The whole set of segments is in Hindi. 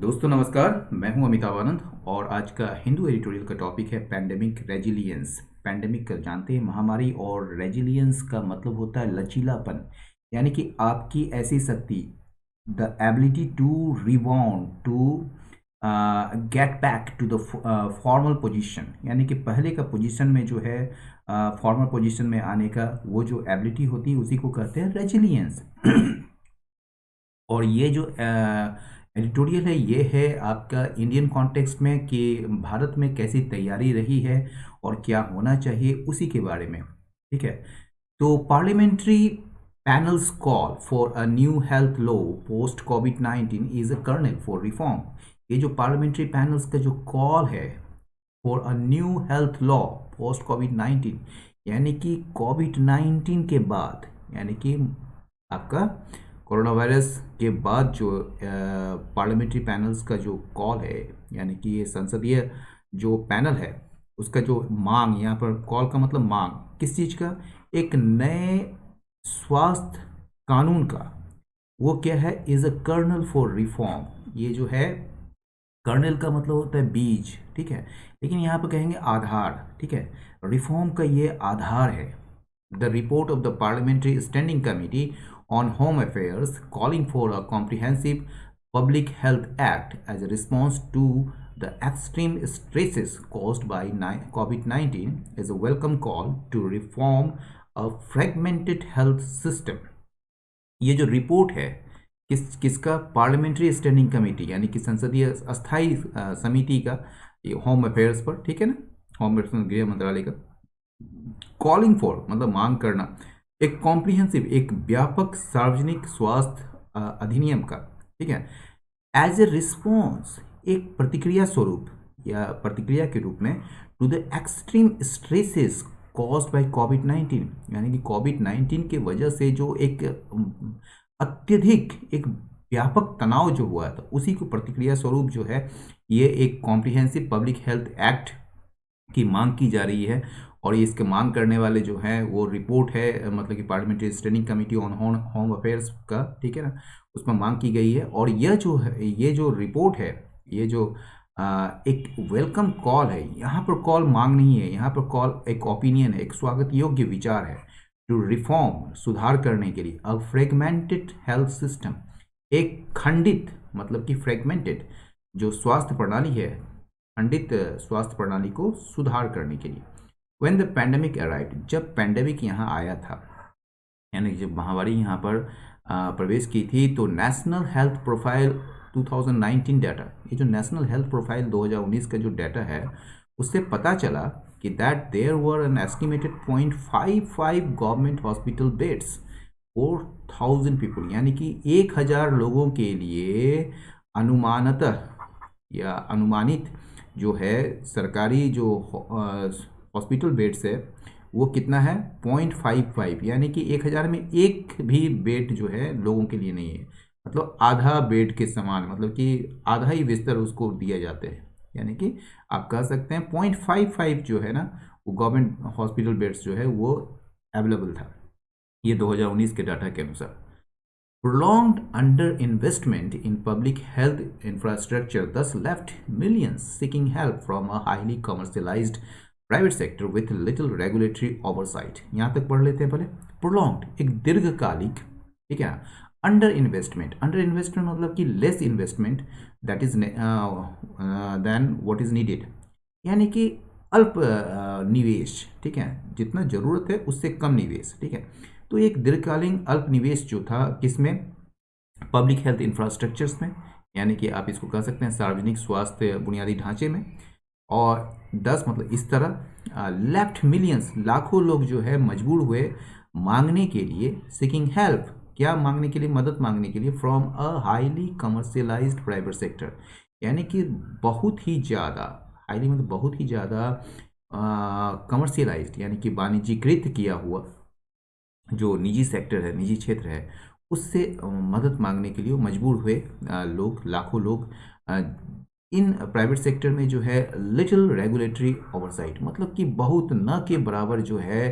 दोस्तों नमस्कार, मैं हूं अमिताभ आनंद और आज का हिंदू एडिटोरियल का टॉपिक है पैंडेमिक रेजिलियंस। पैंडेमिक का जानते हैं, महामारी, और रेजिलियंस का मतलब होता है लचीलापन, यानी कि आपकी ऐसी शक्ति, the ability to rebound, to get back to the formal position, यानी कि पहले का पोजीशन में जो है फॉर्मल पोजीशन में आने का वो जो एबिलिटी होती है उसी को कहते हैं रेजिलियंस। और ये जो एडिटोरियल है ये है आपका इंडियन कॉन्टेक्स्ट में कि भारत में कैसी तैयारी रही है और क्या होना चाहिए उसी के बारे में। ठीक है, तो parliamentary panels call for a new health law post कोविड-19 is a kernel for reform. ये जो पार्लियामेंट्री पैनल्स का जो कॉल है for a new health law post कोविड-19, यानी कि कोविड-19 के बाद, यानी कि आपका कोरोना वायरस के बाद जो पार्लियामेंट्री पैनल्स का जो कॉल है, यानी कि ये संसदीय जो पैनल है उसका जो मांग, यहाँ पर कॉल का मतलब मांग किस चीज़ का, एक नए स्वास्थ्य कानून का, वो क्या है, is a kernel for reform. ये जो है कर्नल का मतलब होता है बीज, ठीक है, लेकिन यहाँ पर कहेंगे आधार। ठीक है, रिफॉर्म का ये आधार है। The report of the Parliamentary Standing Committee on Home Affairs calling for a comprehensive Public Health Act as a response to the extreme stresses caused by COVID-19 is a welcome call to reform a fragmented health system. ये जो रिपोर्ट है किसका, पार्लियामेंट्री स्टैंडिंग कमेटी, यानी कि संसदीय अस्थायी समिति का, ये होम अफेयर्स पर, ठीक है ना, होम अफेयर्स गृह मंत्रालय का, कॉलिंग फॉर मतलब मांग करना, एक कॉम्प्रिहेंसिव, एक व्यापक सार्वजनिक स्वास्थ्य अधिनियम का, ठीक है, एज ए रिस्पॉन्स, एक प्रतिक्रिया स्वरूप या प्रतिक्रिया के रूप में, to the extreme stresses caused by कोविड-19, यानी कि कोविड-19 के वजह से जो एक अत्यधिक एक व्यापक तनाव जो हुआ था उसी को प्रतिक्रिया स्वरूप जो है ये एक कॉम्प्रिहेंसिव पब्लिक हेल्थ एक्ट की मांग की जा रही है। और ये इसके मांग करने वाले जो है वो रिपोर्ट है, मतलब कि parliamentary standing committee on home affairs का, ठीक है ना, उसमें मांग की गई है। और यह जो है, ये जो रिपोर्ट है, ये जो एक वेलकम कॉल है, यहाँ पर कॉल मांग नहीं है, यहाँ पर कॉल एक ओपिनियन है, एक स्वागत योग्य विचार है, टू रिफॉर्म, सुधार करने के लिए, अ फ्रेगमेंटेड हेल्थ सिस्टम, एक खंडित, मतलब कि फ्रेगमेंटेड जो स्वास्थ्य प्रणाली है, खंडित स्वास्थ्य प्रणाली को सुधार करने के लिए। When the pandemic arrived, जब पैंडेमिक यहाँ आया था, यानी जब महामारी यहाँ पर प्रवेश की थी, तो नेशनल हेल्थ प्रोफाइल 2019 डाटा, ये जो नेशनल हेल्थ प्रोफाइल 2019 का जो डाटा है उससे पता चला कि that there were an estimated 0.55 government hospital beds 4000 people, यानी कि 1000 लोगों के लिए अनुमानतः या अनुमानित जो है सरकारी जो हॉस्पिटल बेड्स है वो कितना है, 0.55, यानी कि 1000 में एक भी बेड जो है लोगों के लिए नहीं है, मतलब आधा बेड के समान, मतलब कि आधा ही बिस्तर उसको दिया जाते हैं, यानी कि आप कह सकते हैं 0.55 जो है ना वो गवर्नमेंट हॉस्पिटल बेड्स जो है वो अवेलेबल था, ये 2019 के डाटा के अनुसार। Prolonged underinvestment in public health infrastructure thus left millions seeking help from a highly commercialized private sector with little regulatory oversight। यहाँ तक पढ़ लेते हैं पहले। Prolonged, एक दीर्घकालिक, ठीक है, अंडर इन्वेस्टमेंट, अंडर इन्वेस्टमेंट मतलब कि less investment that is then what is needed, यानी कि अल्प निवेश, ठीक है, जितना जरूरत है उससे कम निवेश, ठीक है। तो एक दीर्घकालीन अल्प निवेश जो था किसमें, पब्लिक हेल्थ इंफ्रास्ट्रक्चर्स में, यानी कि आप इसको कह सकते हैं सार्वजनिक स्वास्थ्य बुनियादी ढांचे में। और 10 मतलब इस तरह लेफ्ट मिलियंस, लाखों लोग जो है मजबूर हुए मांगने के लिए, सीकिंग हेल्प, क्या मांगने के लिए, मदद मांगने के लिए, from a highly commercialised private sector, यानी कि बहुत ही ज़्यादा, हाईली मतलब बहुत ही ज़्यादा कमर्शियलाइज्ड, यानी कि वाणिज्यीकृत किया हुआ जो निजी सेक्टर है, निजी क्षेत्र है, उससे मदद मांगने के लिए मजबूर हुए लोग, लाखों लोग। इन प्राइवेट सेक्टर में जो है लिटिल रेगुलेटरी ओवरसाइट, मतलब कि बहुत न के बराबर जो है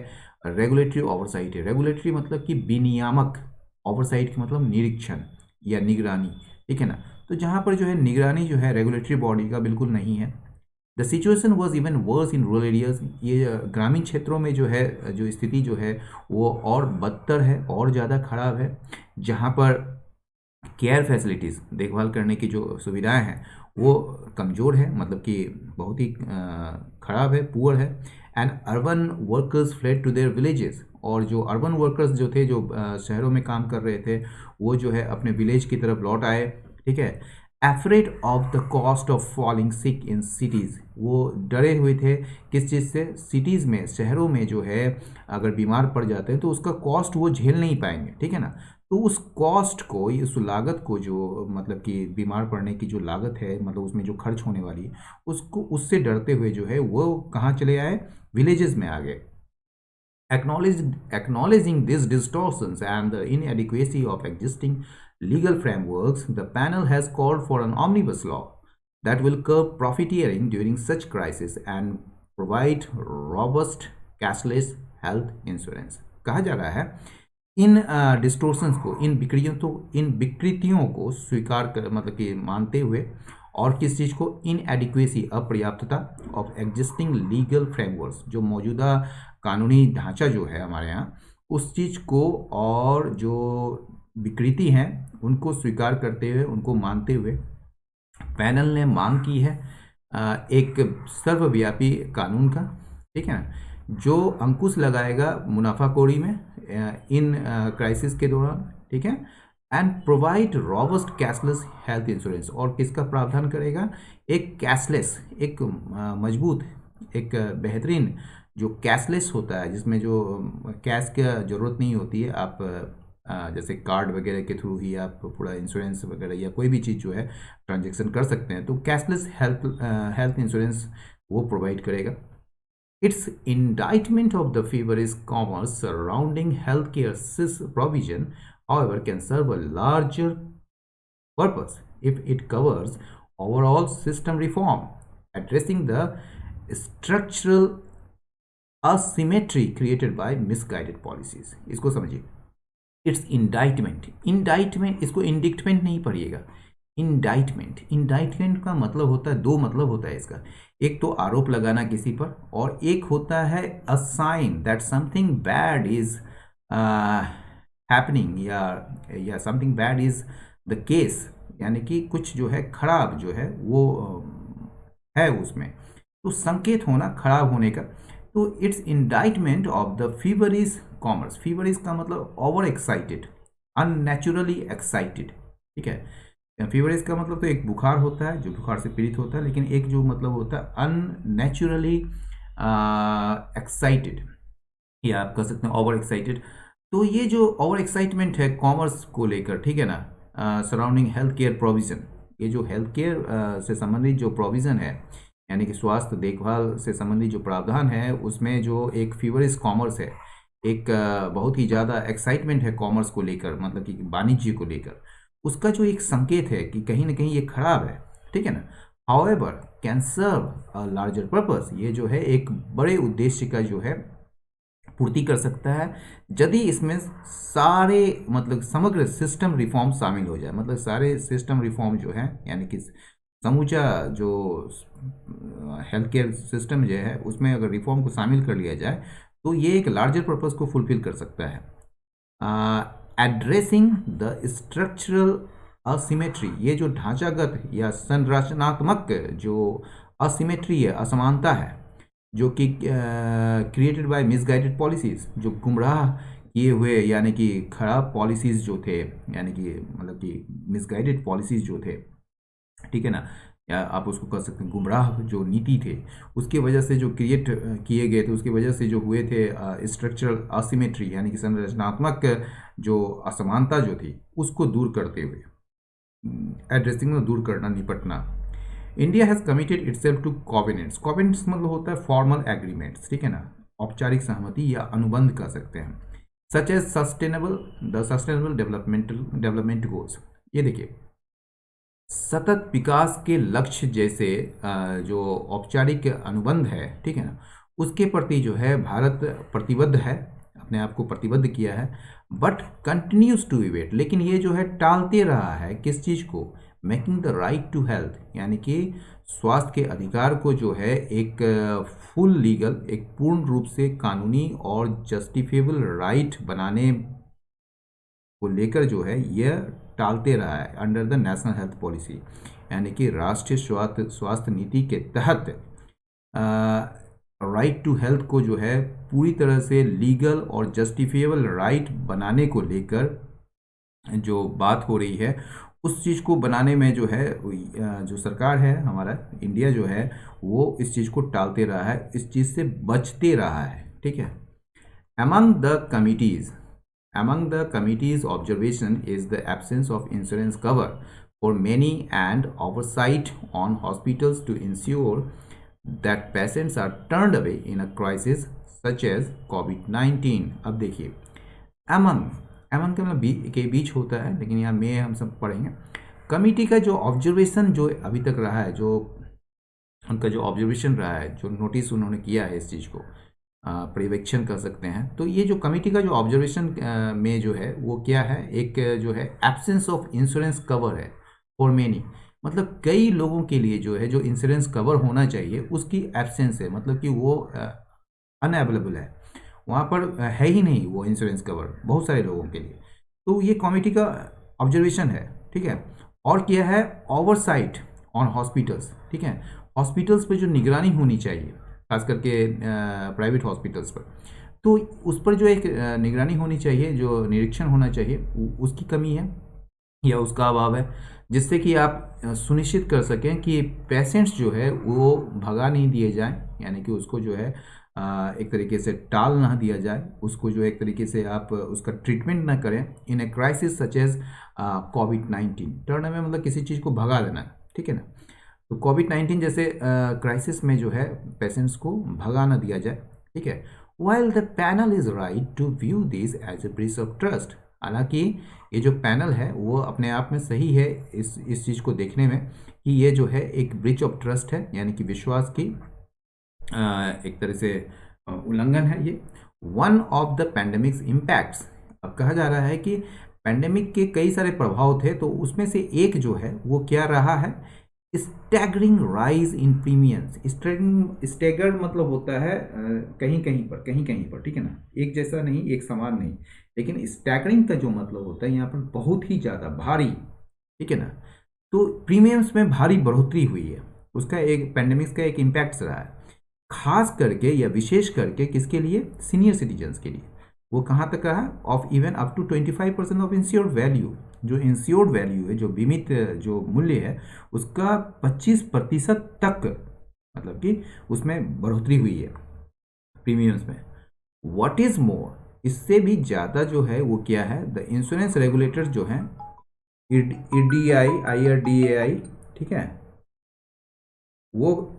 रेगुलेटरी ओवरसाइट है। रेगुलेटरी मतलब कि विनियामक, ओवरसाइट का मतलब निरीक्षण या निगरानी, ठीक है ना। तो जहाँ पर जो है निगरानी जो है रेगुलेटरी बॉडी का बिल्कुल नहीं है। The situation was even worse in rural areas, ये ग्रामीण क्षेत्रों में जो है जो स्थिति जो है वो और बदतर है और ज़्यादा खराब है, जहाँ पर केयर फैसिलिटीज़, देखभाल करने की जो सुविधाएं हैं वो कमज़ोर है, मतलब कि बहुत ही ख़राब है, पुअर है। And urban workers fled to their villages, और जो अर्बन वर्कर्स जो थे, जो शहरों में काम कर रहे थे, वो जो है अपने विलेज की तरफ लौट आए, ठीक है। Afraid of the cost of falling sick in cities, वो डरे हुए थे किस चीज़ से? सिटीज़ में, शहरों में जो है अगर बीमार पड़ जाते हैं तो उसका कॉस्ट वो झेल नहीं पाएंगे, ठीक है ना। तो उस कॉस्ट को, उस लागत को, जो मतलब कि बीमार पड़ने की जो लागत है, मतलब उसमें जो खर्च होने वाली है, उसको, उससे डरते हुए जो है वो कहाँ चले आए? विलेजेस में आ गए। Acknowledging these distortions and the inadequacy of existing legal frameworks, the panel has called for an omnibus law that will curb profiteering during such crises and provide robust cashless health insurance। कहा जा रहा है इन डिस्टोर्शंस को, इन विकृतियों को स्वीकार कर, मतलब कि मानते हुए, और किस चीज़ को? इनएडिक्वेसी, अपर्याप्तता ऑफ एग्जिस्टिंग लीगल फ्रेमवर्क्स, जो मौजूदा कानूनी ढांचा जो है हमारे यहाँ, उस चीज़ को और जो विकृति हैं उनको स्वीकार करते हुए, उनको मानते हुए, पैनल ने मांग की है एक सर्वव्यापी कानून का, ठीक है, जो अंकुश लगाएगा मुनाफाखोरी में इन क्राइसिस के दौरान, ठीक है। And provide robust cashless health insurance, और किसका प्रावधान करेगा? एक कैशलेस, एक मजबूत, एक बेहतरीन जो कैशलेस होता है, जिसमें जो कैश की ज़रूरत नहीं होती है, आप जैसे कार्ड वगैरह के थ्रू ही आप पूरा इंश्योरेंस वगैरह या कोई भी चीज़ जो है ट्रांजेक्शन कर सकते हैं, तो कैशलेस हेल्थ इंश्योरेंस वो प्रोवाइड करेगा। Its indictment of the frivolous commerce surrounding healthcare provision, however, can serve a larger purpose if it covers overall system reform, addressing the structural asymmetry created by misguided policies। इसको समझिए। इट्स इंडाइटमेंट, इसको इंडिक्टमेंट नहीं पढ़िएगा, इंडाइटमेंट का मतलब होता है, दो मतलब होता है इसका। एक तो आरोप लगाना किसी पर, और एक होता है a sign that something bad is happening, या something bad is the case, यानी कि कुछ जो है खराब जो है वो है उसमें, तो संकेत होना खराब होने का। तो it's indictment of the feverish commerce, feverish का मतलब ओवर एक्साइटेड, अननेचुरली एक्साइटेड, ठीक है। फीवरिश का मतलब तो एक बुखार होता है, जो बुखार से पीड़ित होता है, लेकिन एक जो मतलब होता है अननेचुरली एक्साइटेड, या आप कह सकते हैं ओवर एक्साइटेड। तो ये जो ओवर एक्साइटमेंट है कॉमर्स को लेकर, ठीक है ना, सराउंडिंग हेल्थ केयर प्रोविज़न, ये जो हेल्थ केयर से संबंधित जो प्रोविज़न है, यानी कि स्वास्थ्य देखभाल से संबंधित जो प्रावधान है, उसमें जो एक फीवरिश कॉमर्स है, एक बहुत ही ज़्यादा एक्साइटमेंट है कॉमर्स को लेकर, मतलब कि वाणिज्य को लेकर, उसका जो एक संकेत है कि कहीं ना कहीं ये खराब है, ठीक है ना। However can serve a larger purpose, ये जो है एक बड़े उद्देश्य का जो है पूर्ति कर सकता है, यदि इसमें सारे, मतलब समग्र सिस्टम रिफॉर्म शामिल हो जाए, मतलब सारे सिस्टम रिफॉर्म जो है, यानी कि समूचा जो हेल्थ केयर सिस्टम जो है उसमें अगर रिफॉर्म को शामिल कर लिया जाए, तो ये एक लार्जर पर्पस को फुलफिल कर सकता है। एड्रेसिंग द स्ट्रक्चरल असिमेट्री, ये जो ढांचागत या संरचनात्मक जो असिमेट्री है, असमानता है, जो कि क्रिएटेड बाय मिसगाइडेड पॉलिसीज़, जो गुमराह किए हुए, यानी कि खराब पॉलिसीज़ जो थे, यानी कि मतलब कि मिसगाइडेड पॉलिसीज़ जो थे, ठीक है ना, या आप उसको कह सकते हैं गुमराह जो नीति थे, उसकी वजह से जो क्रिएट किए गए थे, उसकी वजह से जो हुए थे स्ट्रक्चरल असिमेट्री, यानी कि संरचनात्मक जो असमानता जो थी, उसको दूर करते हुए, एड्रेसिंग में दूर करना, निपटना। India has committed itself to covenants, covenants मतलब होता है फॉर्मल एग्रीमेंट्स, ठीक है ना, औपचारिक सहमति या अनुबंध कह सकते हैं, such as sustainable development goals. ये देखिए, सतत विकास के लक्ष्य जैसे जो औपचारिक अनुबंध है, ठीक है ना, उसके प्रति जो है भारत प्रतिबद्ध है, अपने आप को प्रतिबद्ध किया है, बट कंटिन्यूज टू इवेट, लेकिन ये जो है टालते रहा है किस चीज़ को? Making the right to health, यानी कि स्वास्थ्य के अधिकार को जो है एक फुल लीगल, एक पूर्ण रूप से कानूनी और जस्टिफिएबल राइट बनाने को लेकर जो है यह टालते रहा है under the national health policy, यानी कि राष्ट्रीय स्वास्थ्य नीति के तहत राइट टू हेल्थ को जो है पूरी तरह से लीगल और जस्टिफिएबल राइट बनाने को लेकर जो बात हो रही है, उस चीज़ को बनाने में जो है जो सरकार है हमारा इंडिया जो है वो इस चीज़ को टालते रहा है, इस चीज़ से बचते रहा है। ठीक है। Among the committees, among the committee's observation is the absence of insurance cover for many and oversight on hospitals to ensure that patients are turned away in a crisis such as COVID-19। अब देखिए among के मतलब के बीच होता है, लेकिन यहाँ में हम सब पढ़ेंगे। कमिटी का जो ऑब्जर्वेशन जो अभी तक रहा है, जो उनका जो ऑब्जर्वेशन रहा है, जो नोटिस उन्होंने किया है इस चीज़ को पर्यवेक्षण कर सकते हैं, तो ये जो कमेटी का जो ऑब्जर्वेशन में जो है वो क्या है, एक जो है एब्सेंस ऑफ इंश्योरेंस कवर है फॉर मेनी, मतलब कई लोगों के लिए जो है जो इंश्योरेंस कवर होना चाहिए उसकी एब्सेंस है, मतलब कि वो अनअवेलेबल है, वहाँ पर है ही नहीं वो इंश्योरेंस कवर बहुत सारे लोगों के लिए। तो ये कमेटी का ऑब्जर्वेशन है। ठीक है। और क्या है, ओवरसाइट ऑन हॉस्पिटल्स। ठीक है, हॉस्पिटल्स पे जो निगरानी होनी चाहिए खास करके प्राइवेट हॉस्पिटल्स पर, तो उस पर जो एक निगरानी होनी चाहिए, जो निरीक्षण होना चाहिए, उसकी कमी है या उसका अभाव है, जिससे कि आप सुनिश्चित कर सकें कि पेशेंट्स जो है वो भगा नहीं दिए जाएं, यानी कि उसको जो है एक तरीके से टाल ना दिया जाए, उसको जो एक तरीके से आप उसका ट्रीटमेंट ना करें in a crisis such as कोविड-19। टर्न में मतलब किसी चीज़ को भगा देना। ठीक है ना। तो कोविड-19 जैसे क्राइसिस में जो है पेशेंट्स को भगा ना दिया जाए। ठीक है। While the panel is right to view this as a breach of trust, हालांकि ये जो पैनल है वो अपने आप में सही है इस चीज़ को देखने में कि ये जो है एक ब्रीच ऑफ ट्रस्ट है, यानी कि विश्वास की एक तरह से उल्लंघन है ये। One of the pandemics impacts, अब कहा जा रहा है कि पैंडेमिक के कई सारे प्रभाव थे, तो उसमें से एक जो है वो क्या रहा है, staggering rise in premiums. Staggered मतलब होता है कहीं कहीं पर। ठीक है ना, एक जैसा नहीं, एक समान नहीं, लेकिन स्टैगरिंग का जो मतलब होता है यहाँ पर बहुत ही ज़्यादा भारी। ठीक है ना। तो प्रीमियम्स में भारी बढ़ोतरी हुई है, उसका एक पैंडेमिक्स का एक इम्पैक्ट रहा है, खास करके या विशेष करके किसके लिए, सीनियर सिटीजन्स के लिए। वो कहाँ तक रहा, of even up to 25% of insured value, जो इंश्योर्ड वैल्यू है, जो बीमित जो मूल्य है, उसका 25% तक मतलब कि उसमें बढ़ोतरी हुई है प्रीमियम्स में। व्हाट इज मोर, इससे भी ज़्यादा जो है वो क्या है, द इंश्योरेंस रेगुलेटर जो है ईडीआई IRDAI, ठीक है, वो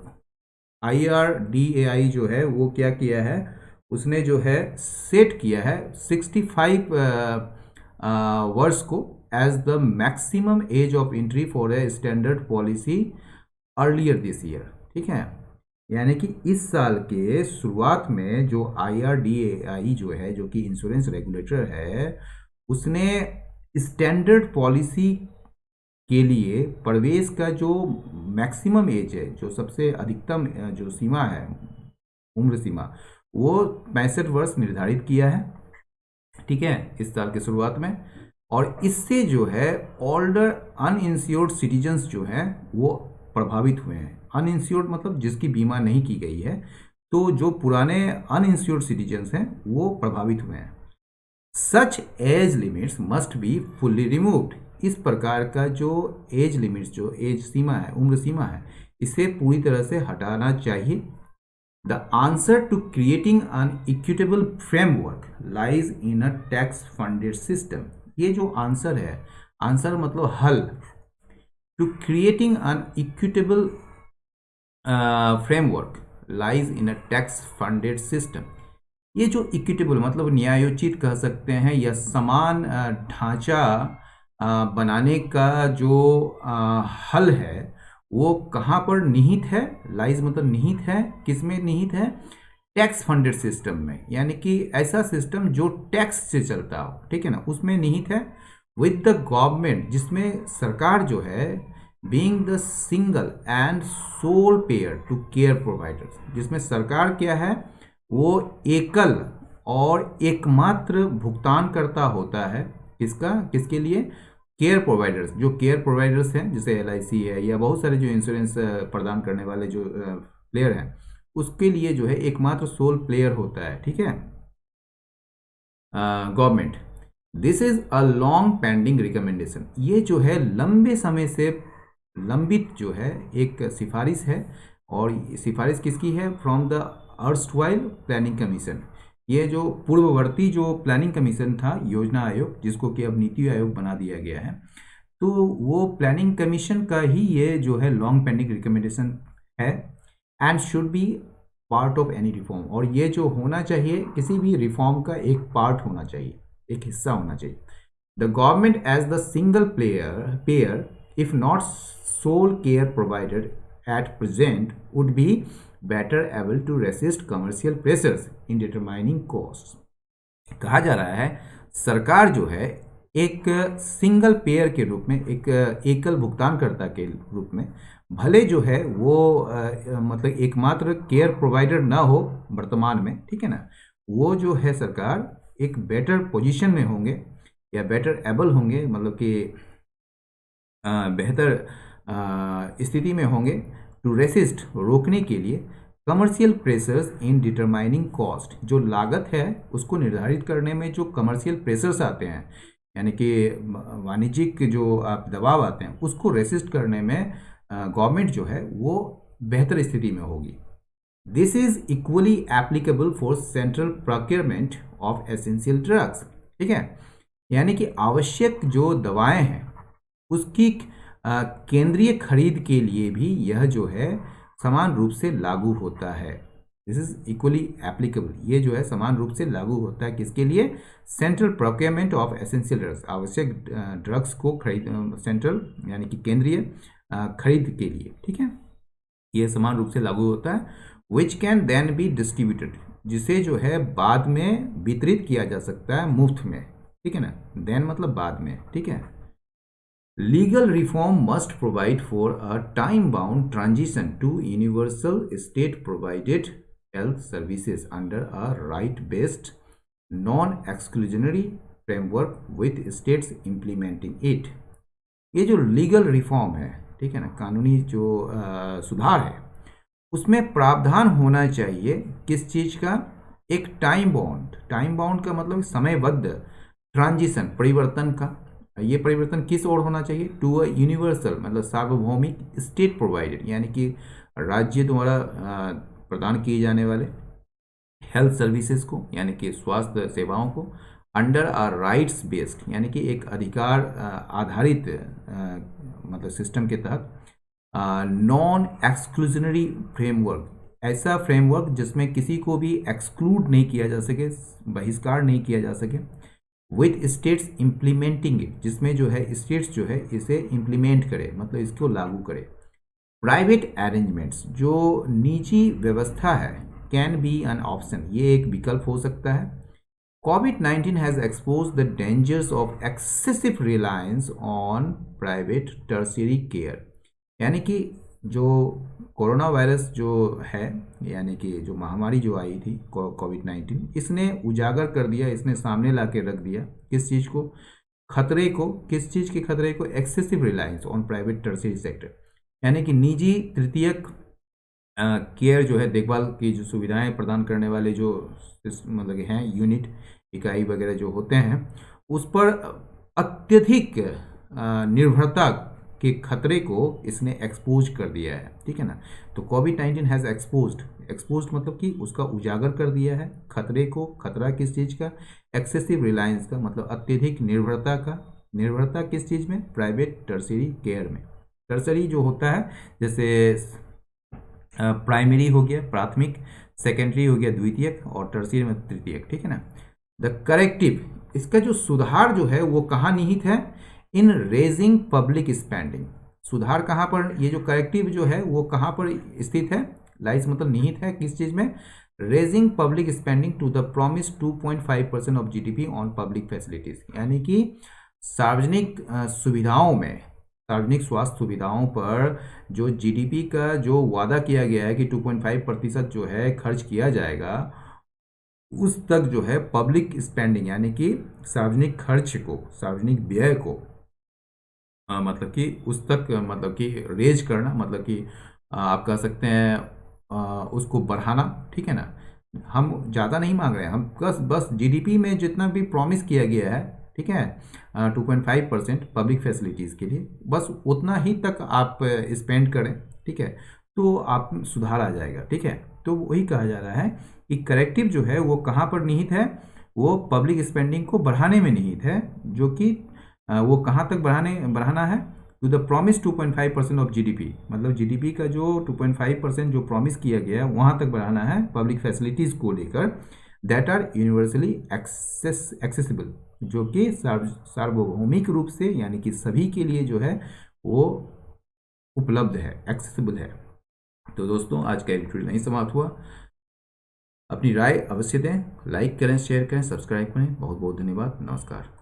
IRDAI जो है वो क्या किया है, उसने जो है सेट किया है 65 वर्ष को as the maximum age of entry for a standard policy earlier this year. ठीक है, यानी कि इस साल के शुरुआत में जो IRDAI जो है, जो कि इंश्योरेंस रेगुलेटर है, उसने स्टैंडर्ड पॉलिसी के लिए प्रवेश का जो मैक्सिमम एज है, जो सबसे अधिकतम जो सीमा है, उम्र सीमा, वो 65 वर्ष निर्धारित किया है। ठीक है, इस साल के शुरुआत में। और इससे जो है ओल्डर अनइंश्योर्ड सिटीजन्स जो हैं वो प्रभावित हुए हैं। अनइंश्योर्ड मतलब जिसकी बीमा नहीं की गई है, तो जो पुराने अनइंश्योर्ड सिटीजन्स हैं वो प्रभावित हुए हैं। Such as limits must be fully removed, इस प्रकार का जो एज लिमिट्स, जो एज सीमा है, उम्र सीमा है, इसे पूरी तरह से हटाना चाहिए। The answer to creating an equitable framework lies in a tax funded system, ये जो आंसर है, आंसर मतलब हल, to creating an equitable framework lies in a tax funded system, ये जो इक्विटेबल मतलब न्यायोचित कह सकते हैं, या समान ढांचा बनाने का जो हल है, वो कहाँ पर निहित है, लाइज मतलब निहित है, किस में निहित है, टैक्स फंडेड सिस्टम में, यानी कि ऐसा सिस्टम जो टैक्स से चलता हो। ठीक है ना, उसमें निहित है। विद द गवर्नमेंट, जिसमें सरकार जो है being the single and sole payer to care providers, जिसमें सरकार क्या है, वो एकल और एकमात्र भुगतान करता होता है। किसका, किसके लिए, केयर प्रोवाइडर्स, जो केयर प्रोवाइडर्स हैं जैसे LIC है या बहुत सारे जो इंश्योरेंस प्रदान करने वाले जो प्लेयर हैं, उसके लिए जो है एकमात्र सोल प्लेयर होता है, ठीक है, government. This is a long pending recommendation, ये जो है लंबे समय से लंबित जो है एक सिफारिश है। और सिफारिश किसकी है, from the erstwhile planning commission, ये जो पूर्ववर्ती जो प्लानिंग कमीशन था, योजना आयोग, जिसको कि अब नीति आयोग बना दिया गया है, तो वो प्लानिंग कमीशन का ही ये जो है लॉन्ग पेंडिंग रिकमेंडेशन है, and should be part of any reform, और ये जो होना चाहिए किसी भी रिफॉर्म का एक पार्ट होना चाहिए, एक हिस्सा होना चाहिए। The government as the single payer if not sole care provider at present would be better able to resist commercial pressures in determining costs। कहा जा रहा है सरकार जो है एक सिंगल पेयर के रूप में, एक एकल भुगतानकर्ता के रूप में, भले जो है वो मतलब एकमात्र केयर प्रोवाइडर ना हो वर्तमान में, ठीक है ना, वो जो है सरकार एक बेटर पोजीशन में होंगे या बेटर एबल होंगे, मतलब कि बेहतर स्थिति में होंगे टू रेसिस्ट, रोकने के लिए, commercial pressures in determining cost, जो लागत है उसको निर्धारित करने में जो कमर्शियल प्रेशर्स आते हैं, यानी कि वाणिज्यिक जो आप दबाव आते हैं, उसको रेसिस्ट करने में गवर्नमेंट जो है वो बेहतर स्थिति में होगी। This is equally applicable for central procurement of essential drugs, ठीक है, यानी कि आवश्यक जो दवाएं हैं उसकी केंद्रीय खरीद के लिए भी यह जो है समान रूप से लागू होता है। दिस इज इक्वली एप्लीकेबल, ये जो है समान रूप से लागू होता है किसके लिए, central procurement of essential drugs, आवश्यक ड्रग्स को खरीद, सेंट्रल यानी कि केंद्रीय खरीद के लिए, ठीक है, ये समान रूप से लागू होता है। Which can then be distributed, जिसे जो है बाद में वितरित किया जा सकता है मुफ्त में, ठीक है ना, देन मतलब बाद में, ठीक है। Legal reform must provide for a time-bound transition to universal state-provided health services under a right-based, non-exclusionary framework with states implementing it। ये जो लीगल रिफॉर्म है, ठीक है ना, कानूनी जो सुधार है, उसमें प्रावधान होना चाहिए किस चीज़ का, एक टाइम बाउंड, टाइम बाउंड का मतलब समयबद्ध, ट्रांजिशन परिवर्तन का, ये परिवर्तन किस ओर होना चाहिए, टू अ यूनिवर्सल मतलब सार्वभौमिक स्टेट प्रोवाइडेड, यानी कि राज्य द्वारा प्रदान किए जाने वाले हेल्थ सर्विसेज को, यानी कि स्वास्थ्य सेवाओं को, अंडर अ राइट्स बेस्ड, यानी कि एक अधिकार आधारित मतलब सिस्टम के तहत, नॉन एक्सक्लूजनरी फ्रेमवर्क, ऐसा फ्रेमवर्क जिसमें किसी को भी एक्सक्लूड नहीं किया जा सके, बहिष्कार नहीं किया जा सके, विथ स्टेट्स इम्प्लीमेंटिंग इट, जिसमें जो है स्टेट्स जो है इसे इम्प्लीमेंट करे, मतलब इसको लागू करे। प्राइवेट अरेंजमेंट्स, जो निजी व्यवस्था है, कैन बी एन ऑप्शन, ये एक विकल्प हो सकता है। COVID-19 has expose the dangers of excessive reliance on private tertiary care, यानी कि जो कोरोना वायरस जो है, यानी कि जो महामारी जो आई थी COVID-19, इसने उजागर कर दिया, इसने सामने ला के रख दिया किस चीज़ को, खतरे को, किस चीज़ के खतरे को, excessive reliance on private tertiary sector, यानी कि निजी तृतीयक केयर जो है, देखभाल की जो सुविधाएं प्रदान करने वाले जो मतलब हैं यूनिट, इकाई वगैरह जो होते हैं, उस पर अत्यधिक निर्भरता के खतरे को इसने एक्सपोज कर दिया है, ठीक है ना। तो COVID-19 हैज़ एक्सपोज्ड मतलब कि उसका उजागर कर दिया है खतरे को, खतरा किस चीज़ का, एक्सेसिव रिलायंस का, मतलब अत्यधिक निर्भरता का, निर्भरता किस चीज़ में, प्राइवेट टर्शियरी केयर में। टर्शियरी जो होता है जैसे प्राइमरी हो गया प्राथमिक, सेकेंडरी हो गया द्वितीयक, और टर्शियरी में तृतीयक, ठीक है ना। द करेक्टिव, इसका जो सुधार जो है वो कहाँ निहित है, इन रेजिंग पब्लिक स्पेंडिंग, सुधार कहाँ पर, ये जो करेक्टिव जो है वो कहाँ पर स्थित है, लाइस मतलब निहित है किस चीज़ में, raising public spending to the promise 2.5% of GDP on public facilities, यानी कि सार्वजनिक सुविधाओं में, सार्वजनिक स्वास्थ्य सुविधाओं पर जो जीडीपी का जो वादा किया गया है कि 2.5% जो है खर्च किया जाएगा, उस तक जो है पब्लिक स्पेंडिंग यानी कि सार्वजनिक खर्च को, सार्वजनिक व्यय को मतलब कि उस तक मतलब कि रेज करना, मतलब कि आप कह सकते हैं उसको बढ़ाना, ठीक है ना। हम ज़्यादा नहीं मांग रहे हैं, हम बस बस जीडीपी में जितना भी प्रॉमिस किया गया है, ठीक है, 2.5% पब्लिक फैसिलिटीज़ के लिए, बस उतना ही तक आप स्पेंड करें, ठीक है, तो आप सुधार आ जाएगा, ठीक है। तो वही कहा जा रहा है कि करेक्टिव जो है वो कहाँ पर निहित है, वो पब्लिक स्पेंडिंग को बढ़ाने में निहित है, जो कि वो कहाँ तक बढ़ाना है, to the promise 2.5% of GDP, मतलब जीडीपी का जो 2.5% जो प्रॉमिस किया गया है वहाँ तक बढ़ाना है पब्लिक फैसिलिटीज़ को लेकर, दैट आर यूनिवर्सली एक्सेसिबल, जो कि सार्वभौमिक रूप से यानी कि सभी के लिए जो है वो उपलब्ध है, एक्सेसिबल है। तो दोस्तों आज का एडिटोरियल नहीं समाप्त हुआ। अपनी राय अवश्य दें, लाइक करें, शेयर करें, सब्सक्राइब करें। बहुत बहुत धन्यवाद, नमस्कार।